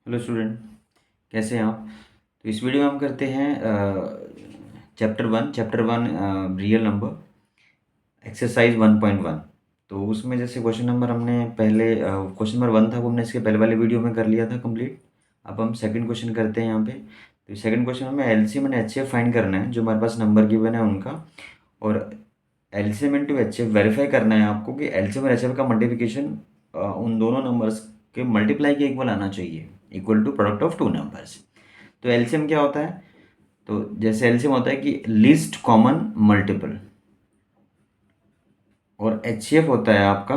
Hello student, कैसे हैं आप। तो इस वीडियो में हम करते हैं chapter one real number exercise 1.1। तो उसमें जैसे क्वेश्चन नंबर हमने पहले क्वेश्चन नंबर 1 था वो हमने इसके पहले वाले वीडियो में कर लिया था कंप्लीट। अब हम सेकंड क्वेश्चन करते हैं यहाँ पे। तो सेकंड क्वेश्चन में एलसीएम एंड एचसीएफ फाइंड करना है, जो हमारे पास नंबर गिवन है उनका। और एलसीएम इंटू एचसीएफ वेरीफाई करना है आपको कि एलसीएम और एचसीएफ का मल्टीप्लिकेशन उन दोनों नंबर्स के मल्टीप्लाई के इक्वल आना चाहिए, equal to product of two numbers. तो एलसीएम क्या होता है, तो जैसे एलसीएम होता है कि लीस्ट कॉमन मल्टीपल, और एचसीएफ होता है आपका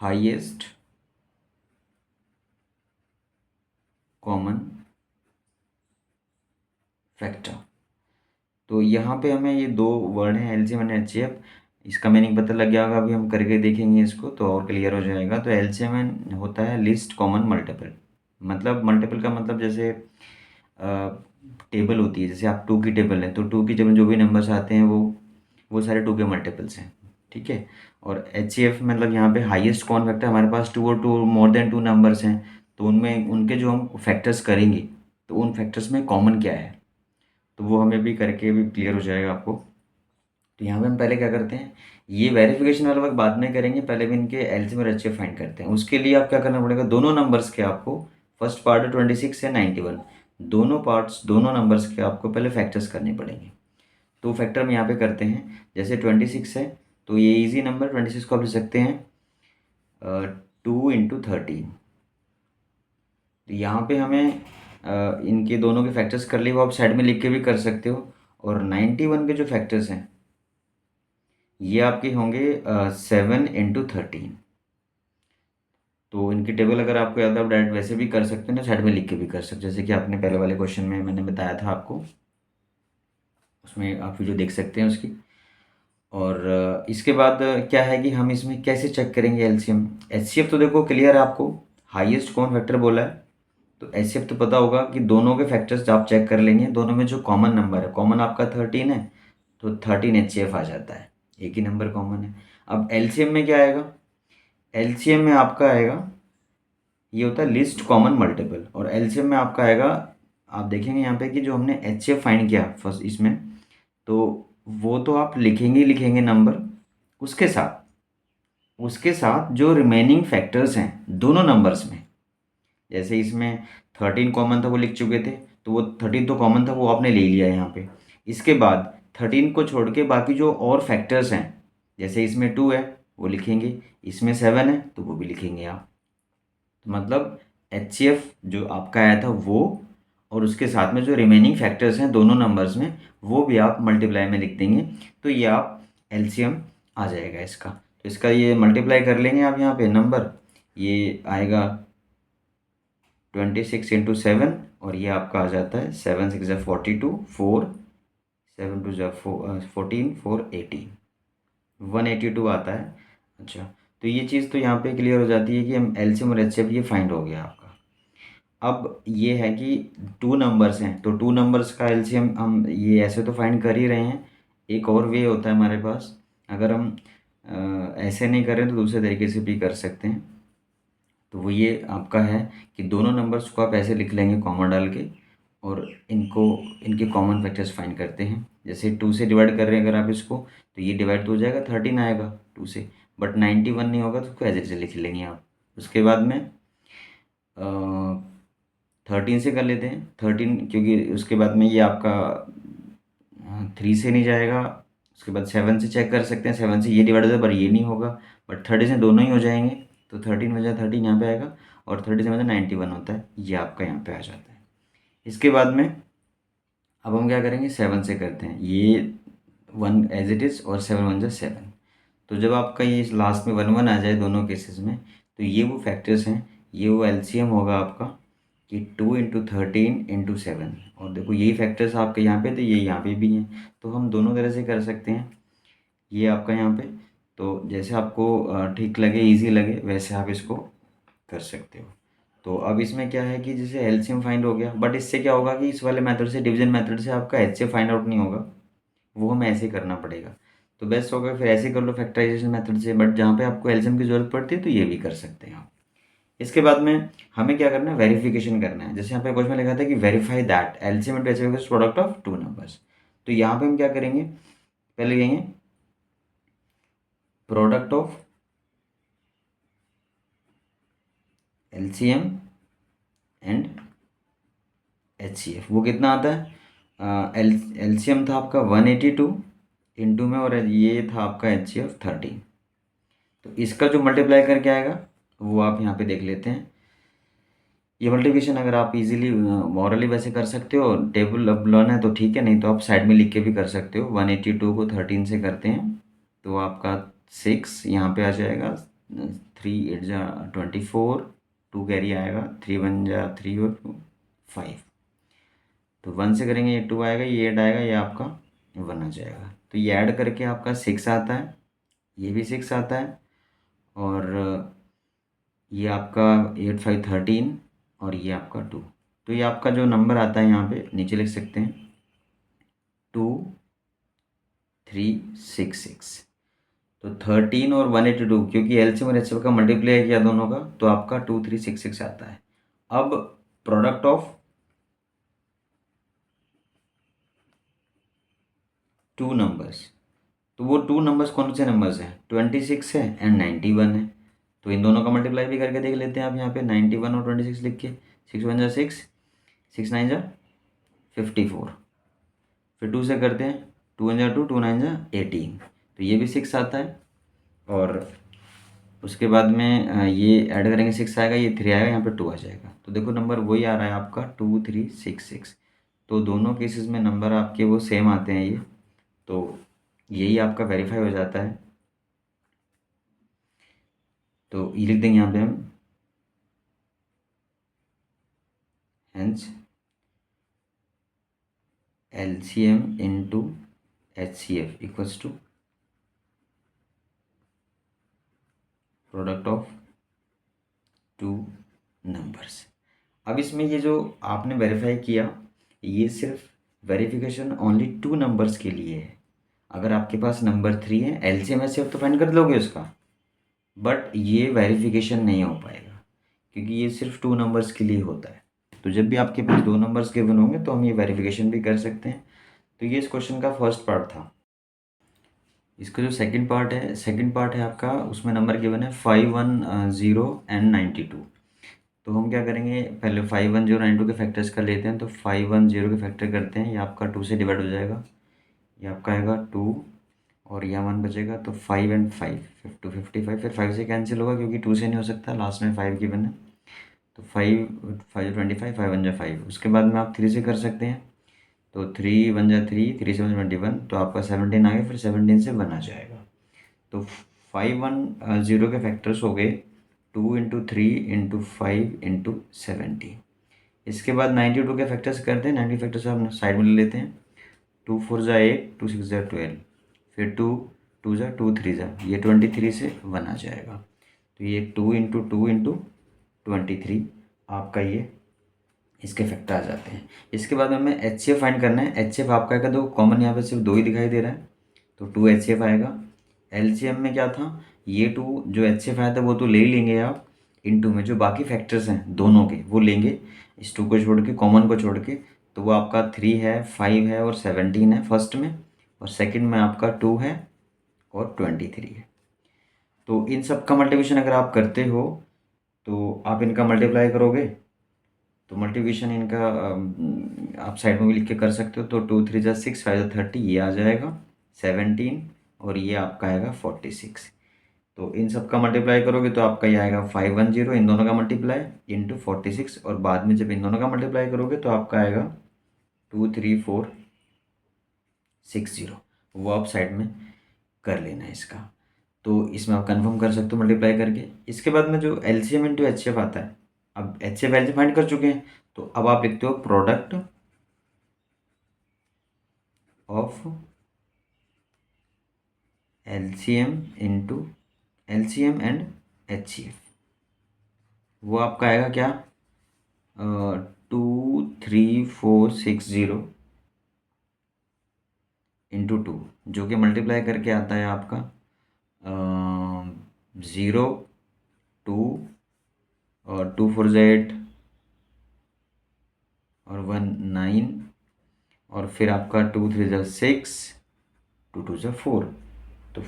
हाईएस्ट कॉमन फैक्टर। तो यहाँ पे हमें ये दो वर्ड हैं एलसीएम एंड एचसीएफ, इसका मीनिंग पता लग गया होगा। अभी हम करके देखेंगे इसको तो और क्लियर हो जाएगा। तो एलसीएम होता है लीस्ट कॉमन मल्टीपल, मतलब मल्टीपल का मतलब जैसे टेबल होती है, जैसे आप टू की टेबल है तो टू की टेबल में जो भी नंबर्स आते हैं वो सारे टू के मल्टीपल्स हैं, ठीक है। और एच सी एफ मतलब यहाँ पे हाईएस्ट कॉमन फैक्टर, हमारे पास टू और two more than two numbers हैं, तो उनमें उनके जो हम फैक्टर्स करेंगे तो उन फैक्टर्स में कॉमन क्या है, तो वो हमें भी करके भी क्लियर हो जाएगा आपको। तो यहाँ पे हम पहले क्या करते हैं, ये वेरिफिकेशन वाला वक्त बाद में करेंगे, पहले भी इनके एलसीएम और एचसीएफ फाइंड करते हैं। उसके लिए आप क्या करना पड़ेगा, दोनों नंबर्स के आपको फर्स्ट पार्ट 26 है 91, दोनों पार्ट्स दोनों नंबर्स के आपको पहले फैक्टर्स करने पड़ेंगे। तो फैक्टर हम यहाँ पे करते हैं, जैसे 26 है तो ये इजी नंबर 26 को आप लिख सकते हैं 2 × 13। तो यहाँ पे हमें इनके दोनों के फैक्टर्स कर लिए, वो आप साइड में लिख के भी कर सकते हो। और 91 के जो फैक्टर्स हैं ये आपके होंगे 7 × 13। तो इनकी टेबल अगर आपको याद है आप डायरेक्ट वैसे भी कर सकते हैं ना, साइड में लिख के भी कर सकते हैं, जैसे कि आपने पहले वाले क्वेश्चन में मैंने बताया था आपको, उसमें आप वीडियो देख सकते हैं उसकी। और इसके बाद क्या है कि हम इसमें कैसे चेक करेंगे एलसीएम एचसीएफ। तो देखो क्लियर है आपको, हाईएस्ट कॉमन फैक्टर बोला है तो एचसीएफ तो पता होगा कि दोनों के फैक्टर्स आप चेक कर लेंगे, दोनों में जो कॉमन नंबर है, कॉमन आपका 13 है तो 13 एचसीएफ आ जाता है, एक ही नंबर कॉमन है। अब एलसीएम में क्या आएगा, एलसीएम में आपका आएगा, ये होता है लिस्ट कॉमन मल्टीपल, और एलसीएम में आपका आएगा, आप देखेंगे यहाँ पे कि जो हमने एचसीएफ फाइंड किया फर्स्ट इसमें, तो वो तो आप लिखेंगे ही लिखेंगे नंबर, उसके साथ जो रिमेनिंग फैक्टर्स हैं दोनों नंबर्स में, जैसे इसमें 13 कॉमन था वो लिख चुके थे, तो वो 13 तो कॉमन था वो आपने ले लिया यहाँ पे। इसके बाद 13 को छोड़ के बाकी जो और फैक्टर्स हैं, जैसे इसमें 2 है वो लिखेंगे, इसमें 7 है तो वो भी लिखेंगे आप। तो मतलब एच जो आपका आया था वो, और उसके साथ में जो रिमेनिंग फैक्टर्स हैं दोनों नंबर्स में वो भी आप मल्टीप्लाई में लिख देंगे, तो ये आप एलसीएम आ जाएगा इसका। तो इसका ये मल्टीप्लाई कर लेंगे आप यहाँ पे नंबर, ये आएगा 26 × 7, और ये आपका आ जाता है 7 6 × 42, 4 7 2 14 4 18, 182 आता है। अच्छा, तो ये चीज़ तो यहाँ पे क्लियर हो जाती है कि हम एलसीएम और एचसीएफ ये फाइंड हो गया आपका। अब ये है कि टू नंबर्स हैं तो टू नंबर्स का एलसीएम हम ये ऐसे तो फाइंड कर ही रहे हैं, एक और वे होता है हमारे पास, अगर हम ऐसे नहीं करें तो दूसरे तरीके से भी कर सकते हैं। तो वो ये आपका है कि दोनों नंबर्स को आप ऐसे लिख लेंगे कॉमन डाल के, और इनके कॉमन फैक्टर्स फाइंड करते हैं। जैसे 2 से डिवाइड कर रहे हैं अगर आप इसको, तो ये डिवाइड तो हो जाएगा 13 आएगा 2 से, बट 91 नहीं होगा तो उसको ऐसे ऐसे लिख लेंगे आप। उसके बाद में 13 से कर लेते हैं 13, क्योंकि उसके बाद में ये आपका 3 से नहीं जाएगा। उसके बाद 7 से चेक कर सकते हैं, 7 से ये डिवाइड हो जाए पर ये नहीं होगा, बट 30 से दोनों ही हो जाएंगे, तो 13 बजा 13 यहाँ पे आएगा, और 30 से मतलब 91 होता है, ये आपका यहाँ पे आ जाता है। इसके बाद में अब हम क्या करेंगे, 7 से करते हैं, ये 1 एज इट इज़, और 7 1 जा 7। तो जब आपका ये लास्ट में 1 1 आ जाए दोनों केसेस में, तो ये वो फैक्टर्स हैं, ये वो एलसीएम होगा आपका कि 2 × 13 × 7। और देखो यही फैक्टर्स आपके यहाँ पे तो ये यहाँ पे भी हैं, तो हम दोनों तरह से कर सकते हैं ये आपका यहाँ पे। तो जैसे आपको ठीक लगे, इजी लगे, वैसे आप इसको कर सकते हो। तो अब इसमें क्या है कि जैसे एलसीएम फाइंड हो गया, बट इससे क्या होगा कि इस वाले मेथड से, डिवीजन मेथड से आपका एचसीएफ फाइंड आउट नहीं होगा, वो हमें ऐसे करना पड़ेगा। तो बेस्ट होगा फिर ऐसे कर लो फैक्टराइजेशन मेथड से, बट जहाँ पे आपको एलसीएम की ज़रूरत पड़ती है तो ये भी कर सकते हैं आप। इसके बाद में हमें क्या करना है, वेरिफिकेशन करना है। जैसे यहाँ पे क्वेश्चन में लिखा था कि verify that LCM into HCF is product of two numbers. तो यहाँ पे हम क्या करेंगे, पहले लिखेंगे product of LCM and HCF. वो कितना आता है, एलसीएम था आपका 182 इंटू में, और ये था आपका एचसीएफ 13। तो इसका जो मल्टीप्लाई करके आएगा वो आप यहाँ पे देख लेते हैं। ये मल्टीप्लिकेशन अगर आप इजीली मॉरली वैसे कर सकते हो, टेबल अब लर्न है तो ठीक है, नहीं तो आप साइड में लिख के भी कर सकते हो। 182 को 13 से करते हैं तो आपका 6 यहाँ पे आ जाएगा, 3 8 जा 24, 2 कैरी आएगा, 3 1 जा 3 और 5। तो 1 से करेंगे ये 2 आएगा, ये 8 आएगा, ये आपका 1 आ जाएगा। तो ये ऐड करके आपका 6 आता है, ये भी 6 आता है, और ये आपका 8 5 13, और ये आपका 2। तो ये आपका जो नंबर आता है यहाँ पे नीचे लिख सकते हैं 2366। तो 13 और 182, क्योंकि एलसीएम और एचसीएफ का मल्टीप्लाई किया दोनों का, तो आपका 2366 आता है। अब प्रोडक्ट ऑफ टू नंबर्स, तो वो टू नंबर्स कौन से नंबर्स हैं, 26 है एंड 91 है। तो इन दोनों का मल्टीप्लाई भी करके देख लेते हैं आप यहाँ पे, 91 और 26 लिख के, 6 1 जा 6, 6 9 जा 54, फिर 2 से करते हैं, 2 1 जा 2, 2 9 जा 18, तो ये भी 6 आता है। और उसके बाद में ये ऐड करेंगे, 6 आएगा, ये 3 आएगा, यहाँ पे 2 आ जाएगा। तो देखो नंबर वही आ रहा है आपका 2366। तो दोनों केसेस में नंबर आपके वो सेम आते हैं ये, तो यही आपका वेरीफाई हो जाता है। तो ये लिख देंगे यहाँ पे हम, hence LCM into HCF equals to product of two numbers. अब इसमें ये जो आपने वेरीफाई किया, ये सिर्फ वेरिफिकेशन ओनली टू नंबर्स के लिए है। अगर आपके पास नंबर 3 है, LCM HCF तो फाइंड कर लोगे उसका, बट ये वेरिफिकेशन नहीं हो पाएगा क्योंकि ये सिर्फ टू नंबर्स के लिए होता है। तो जब भी आपके पास दो नंबर्स गिवन होंगे तो हम ये वेरिफिकेशन भी कर सकते हैं। तो ये इस क्वेश्चन का फर्स्ट पार्ट था। इसका जो सेकंड पार्ट है आपका, उसमें नंबर गिवन है 510 एंड 92। तो हम क्या करेंगे, पहले 510 92 के फैक्टर्स कर लेते हैं। तो 510 के फैक्टर करते हैं, ये आपका 2 से डिवाइड हो जाएगा, ये आपका आएगा 2, और यहाँ 1 बचेगा। तो 5 एंड 5 55, फिर 5 से कैंसिल होगा क्योंकि 2 से नहीं हो सकता, लास्ट में 5 गिवन है। तो 5 5 25, 5 1 जा 5। उसके बाद में आप 3 से कर सकते हैं, तो 3 1 जा 3, 3 7 21, तो आपका 17 आ गया, फिर 17 से 1 आ जाएगा। तो 510 के फैक्टर्स हो गए 2 इंटू 3 इंटू 5 इंटू 17। इसके बाद 92 के फैक्टर्स करते हैं, 90 फैक्टर्स हम साइड में ले लेते हैं। 2 4 जा 8, 2 6 जा 12, फिर 2 2 जा 2 3 जा, ये 23 से 1 आ जाएगा। तो ये 2 इंटू 2 इंटू 23 आपका ये इसके फैक्टर आ जाते हैं। इसके बाद में हमें HCF फाइंड करना है। HCF आपका का, तो कॉमन यहाँ पे सिर्फ 2 ही दिखाई दे रहा है, तो 2 HCF आएगा। LCM में क्या था, ये 2 जो HCF आया था वो तो ले ही लेंगे आप, इनटू में जो बाकी फैक्टर्स हैं दोनों के वो लेंगे, इस 2 को छोड़ के, कॉमन को छोड़ के। तो वो आपका 3 है, 5 है और 17 है फर्स्ट में, और सेकंड में आपका 2 है और 23 है। तो इन सब का मल्टीप्लिकेशन अगर आप करते हो तो आप इनका मल्टीप्लाई करोगे, तो मल्टीप्लिकेशन इनका आप साइड में भी लिख के कर सकते हो। तो 2 3 जा 6, 5 जा 30, ये आ जाएगा 17, और ये आपका आएगा 46। तो इन सब का मल्टीप्लाई करोगे तो आपका ये आएगा 510, इन दोनों का मल्टीप्लाई इंटू 46, और बाद में जब इन दोनों का मल्टीप्लाई करोगे तो आपका आएगा 23460। वो आप साइड में कर लेना है इसका। तो इसमें आप कंफर्म कर सकते हो मल्टीप्लाई करके। इसके बाद में जो LCM इंटू HCF आता है, अब HCF LCM फाइंड कर चुके हैं, तो अब आप लिखते हो product of LCM into LCM and HCF। वो आपका आएगा क्या, 2340 इंटू टू, जो कि मल्टीप्लाई करके आता है आपका 0 2 और 2 4 8 और 1 9 और फिर आपका 2 3 6 2 2 4, तो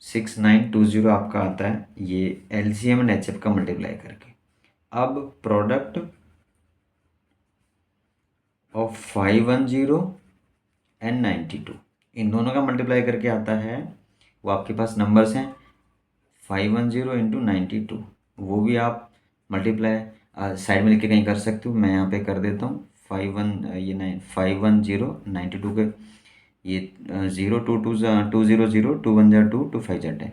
46920 आपका आता है ये LCM एंड HF का मल्टीप्लाई करके। अब प्रोडक्ट ऑफ 510 एंड 92, इन दोनों का मल्टीप्लाई करके आता है, वो आपके पास नंबर्स हैं 510 इंटू 92, वो भी आप मल्टीप्लाई साइड में लिख के कहीं कर सकते हो, मैं यहाँ पे कर देता हूँ 510 के ये 0 2 2 2 0 0 2 1 2 2 5 10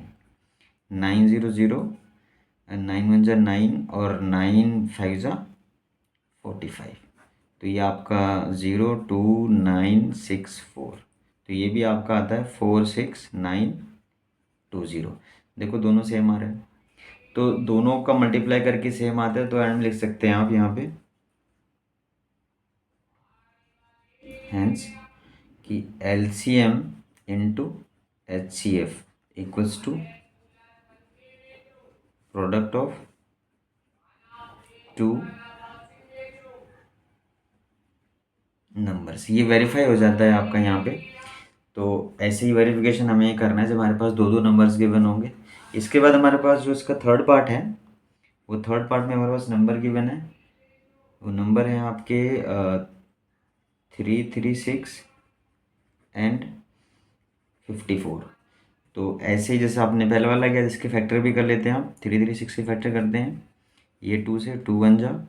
9 0 0 9 1 9 और 9 5 45, तो ये आपका 02964, तो ये भी आपका आता है 46920। देखो दोनों सेम आ रहे हैं, तो दोनों का मल्टीप्लाई करके सेम आता है, तो एंड में लिख सकते हैं आप यहाँ पे हैंस कि LCM into HCF equals to product of two numbers. ये वेरीफाई हो जाता है आपका यहाँ पे, तो ऐसे ही वेरिफिकेशन हमें करना है जब हमारे पास दो दो नंबर्स गिवन होंगे। इसके बाद हमारे पास जो इसका थर्ड पार्ट है, वो थर्ड पार्ट में हमारे पास नंबर गिवन है, वो नंबर है आपके 336 एंड 54। तो ऐसे ही जैसे आपने पहले वाला किया, जिसके फैक्टर भी कर लेते हैं आप, 336 के फैक्टर करते हैं, ये 2 से 2 1 जा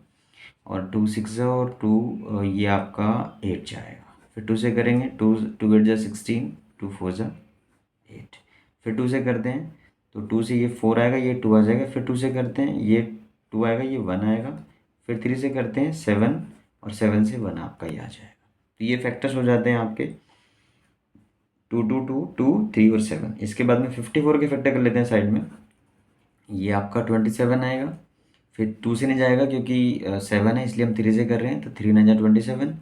और 2 6 जा और 2 ये आपका 8 जाएगा, फिर 2 से करेंगे 2 2 8 जा 16, 2 4 जा 8, फिर 2 से करते हैं तो 2 से ये 4 आएगा, ये 2 आ जाएगा, फिर 2 से करते हैं ये 2 आएगा, ये 1 आएगा, फिर 3 से करते हैं 7 और 7 से 1 आपका ये आ जाएगा। तो ये फैक्टर्स हो जाते हैं आपके 2 2 2 2 3 और 7। इसके बाद में 54 के फैक्टर कर लेते हैं साइड में, ये आपका 27 आएगा, फिर 2 से नहीं जाएगा क्योंकि 7 है, इसलिए हम 3 से कर रहे हैं, तो 3 9 जा 27,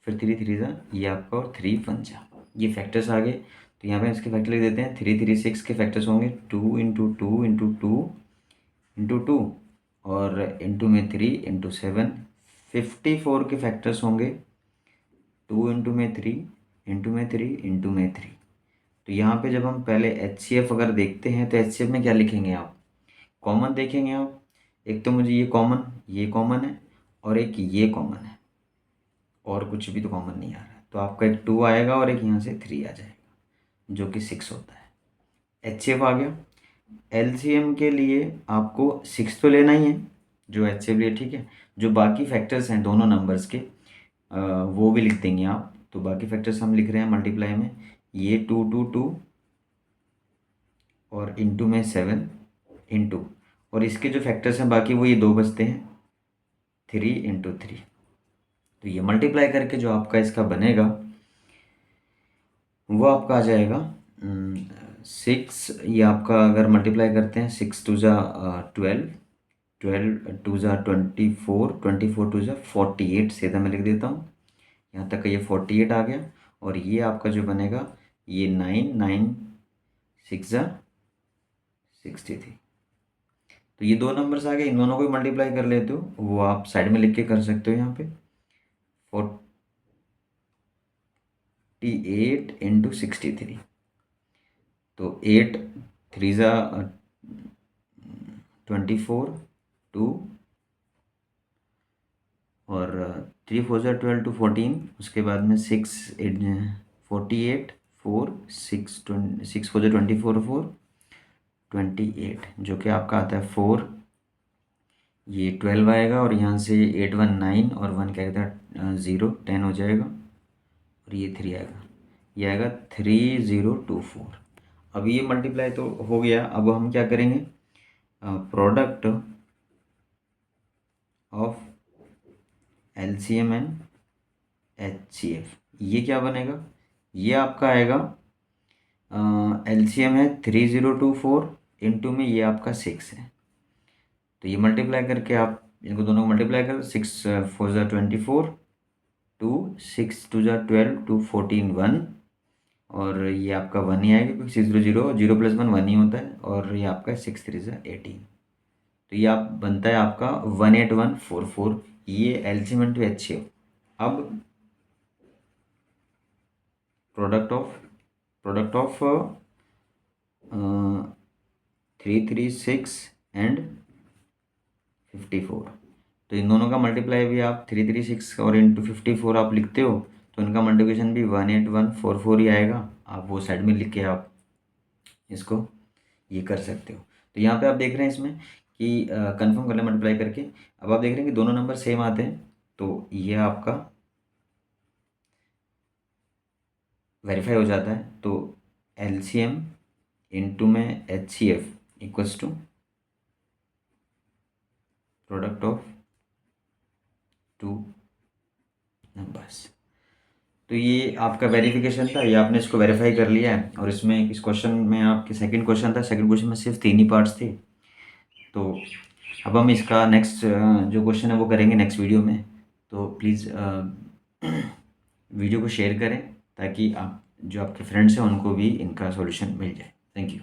फिर 3 3 जा ये आपका और 3 1 जा, ये फैक्टर्स आ गए। तो यहाँ पे इसके फैक्टर लिख देते हैं, 336 के फैक्टर्स होंगे 2 इंटू 2 इंटू 2 इंटू 2 और इंटू में 3 इंटू 7। 54 के फैक्टर्स होंगे 2 इंटू में 3 इंटू में 3 इंटू में 3। तो यहाँ पे जब हम पहले HCF अगर देखते हैं तो HCF में क्या लिखेंगे आप, कॉमन देखेंगे आप, एक तो मुझे ये कॉमन है और एक ये कॉमन है, और कुछ भी तो कॉमन नहीं आ रहा है, तो आपका एक 2 आएगा और एक यहाँ से 3 आ जाएगा जो कि 6 होता है। HCF आ गया। LCM के लिए आपको 6 तो लेना ही है जो HCF लिए, ठीक है, जो बाकी फैक्टर्स हैं दोनों नंबर्स के वो भी लिख देंगे आप। तो बाकी फैक्टर्स हम लिख रहे हैं मल्टीप्लाई में, ये 2 2 2 और इंटू में 7 इंटू, और इसके जो फैक्टर्स हैं बाकी वो ये 2 बचते हैं 3 इंटू 3। तो ये मल्टीप्लाई करके जो आपका इसका बनेगा वो आपका आ जाएगा 6, ये आपका अगर मल्टीप्लाई करते हैं 6 2 जा 12, 12 2 जा 24, 24 2 जा 48, सीधा मैं लिख देता हूँ, यहाँ तक ये 48 आ गया, और ये आपका जो बनेगा ये 9 9 6 जा 63। तो ये दो नंबर्स आ गए, इन दोनों को मल्टीप्लाई कर लेते हो, वो आप साइड में लिख के कर सकते हो यहाँ पे 48 इंटू 63। तो 8 3 जा 24 2 और 3 4 जा 12 टू 14, उसके बाद में 6 8 48 4 6 6 4 जा 24 4 28, जो कि आपका आता है 4, ये 12 आएगा और यहाँ से 8 1 9 और 1 क्या कहता है 0 10 हो जाएगा, और ये 3 आएगा, ये आएगा 3024। अब ये मल्टीप्लाई तो हो गया, अब हम क्या करेंगे, product of LCM and HCF, ये क्या बनेगा, ये आपका आएगा LCM है 3024 इंटू में ये आपका 6 है, तो ये मल्टीप्लाई करके आप इनको दोनों को मल्टीप्लाई कर 6 4 जा 24 2 6 2 जा 12 2 14 1 और ये आपका 1 ही आएगा क्योंकि 6 0 0 प्लस 1 1 ही होता है, और ये आपका 6 3 18। तो ये आप बनता है आपका 18144। ये एलसीएम इंटू एचसीएफ। अब प्रोडक्ट ऑफ 336 एंड 54। तो इन दोनों का मल्टीप्लाई भी आप 336 और इंटू 54 आप लिखते हो, तो इनका मल्टीप्लिकेशन भी 18144 ही आएगा। आप वो साइड में लिख के आप इसको ये कर सकते हो। तो यहाँ पे आप देख रहे हैं इसमें कि कंफर्म कर लें मल्टीप्लाई करके। अब आप देख रहे हैं कि दोनों नंबर सेम आते हैं, तो ये आपका वेरीफाई हो जाता है। तो एलसीएम इंटू में HCF equals to product of two numbers. तो ये आपका वेरिफिकेशन था, ये आपने इसको वेरीफाई कर लिया है। और इसमें इस क्वेश्चन में आपके सेकंड क्वेश्चन था, सेकंड क्वेश्चन में सिर्फ 3 ही पार्ट्स थे। तो अब हम इसका नेक्स्ट जो क्वेश्चन है वो करेंगे नेक्स्ट वीडियो में। तो प्लीज़ वीडियो को शेयर करें ताकि आप जो आपके फ्रेंड्स हैं उनको भी इनका सॉल्यूशन मिल जाए। Thank you.